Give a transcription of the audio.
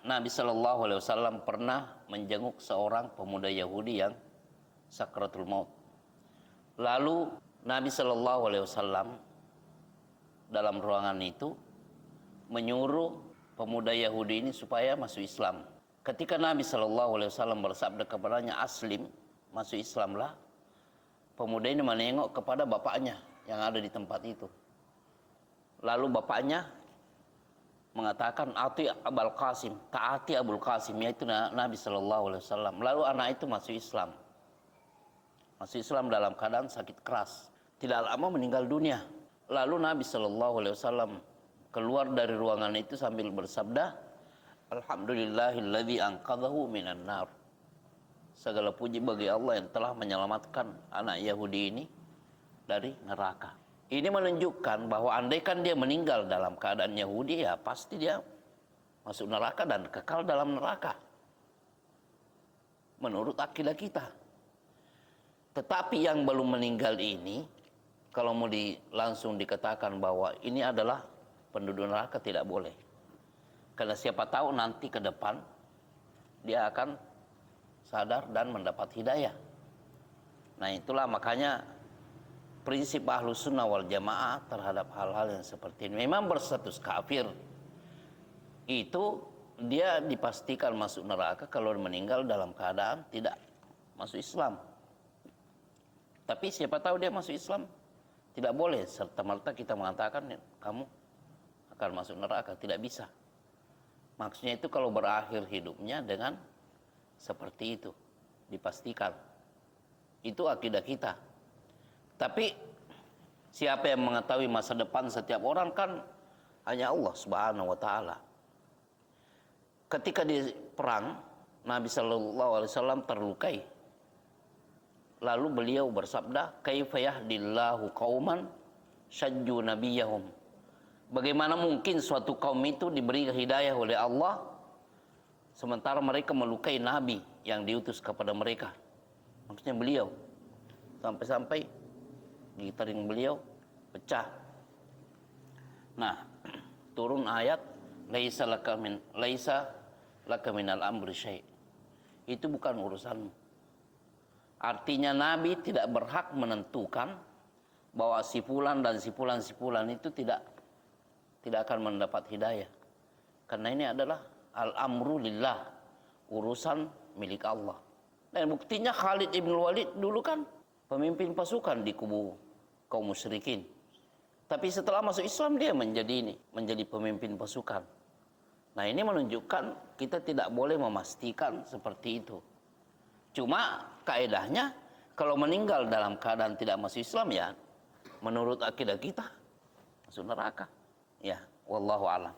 Nabi Shallallahu Alaihi Wasallam pernah menjenguk seorang pemuda Yahudi yang sakratul maut. Lalu Nabi Shallallahu Alaihi Wasallam dalam ruangan itu menyuruh pemuda Yahudi ini supaya masuk Islam. Ketika Nabi Shallallahu Alaihi Wasallam bersabda kepadanya, aslim, masuk Islamlah, pemuda ini menengok kepada bapaknya yang ada di tempat itu. Lalu bapaknya mengatakan, ati Abul Qasim, taati Abul Qasim, yaitu Nabi Shallallahu Alaihi Wasallam. Lalu anak itu masuk Islam. Masuk Islam dalam keadaan sakit keras. Tidak lama meninggal dunia. Lalu Nabi Shallallahu Alaihi Wasallam keluar dari ruangan itu sambil bersabda, Alhamdulillahilladzi anqadhahu minan nar. Segala puji bagi Allah yang telah menyelamatkan anak Yahudi ini dari neraka. Ini menunjukkan bahwa andaikan dia meninggal dalam keadaan Yahudi, ya pasti dia masuk neraka dan kekal dalam neraka. Menurut akidah kita. Tetapi yang belum meninggal ini, kalau mau langsung dikatakan bahwa ini adalah penduduk neraka, tidak boleh. Karena siapa tahu nanti ke depan dia akan sadar dan mendapat hidayah. Nah itulah makanya prinsip Ahlus Sunnah wal Jamaah terhadap hal-hal yang seperti ini. Memang berstatus kafir itu dia dipastikan masuk neraka kalau meninggal dalam keadaan tidak masuk Islam. Tapi siapa tahu dia masuk Islam, tidak boleh serta-merta kita mengatakan kamu akan masuk neraka, tidak bisa. Maksudnya itu kalau berakhir hidupnya dengan seperti itu, dipastikan. Itu akidah kita. Tapi siapa yang mengetahui masa depan setiap orang kan hanya Allah Subhanahu wa taala. Ketika di perang, Nabi Shallallahu Alaihi Wasallam terlukai. Lalu beliau bersabda, kaifa yahdillahu qauman syajju nabiyahum. Bagaimana mungkin suatu kaum itu diberi hidayah oleh Allah sementara mereka melukai Nabi yang diutus kepada mereka. Maksudnya beliau. Sampai-sampai gigi beliau pecah. Nah, turun ayat laisa laka minal amri syai'. Itu bukan urusanmu. Artinya Nabi tidak berhak menentukan bahwa si fulan dan si fulan itu tidak akan mendapat hidayah. Karena ini adalah al-amru lillah, urusan milik Allah. Dan buktinya Khalid ibn Walid dulu kan pemimpin pasukan di kubu kaum musyrikin. Tapi setelah masuk Islam dia menjadi pemimpin pasukan. Nah ini menunjukkan kita tidak boleh memastikan seperti itu. Cuma kaedahnya kalau meninggal dalam keadaan tidak masuk Islam, ya menurut akidah kita masuk neraka. Ya, wallahu a'lam.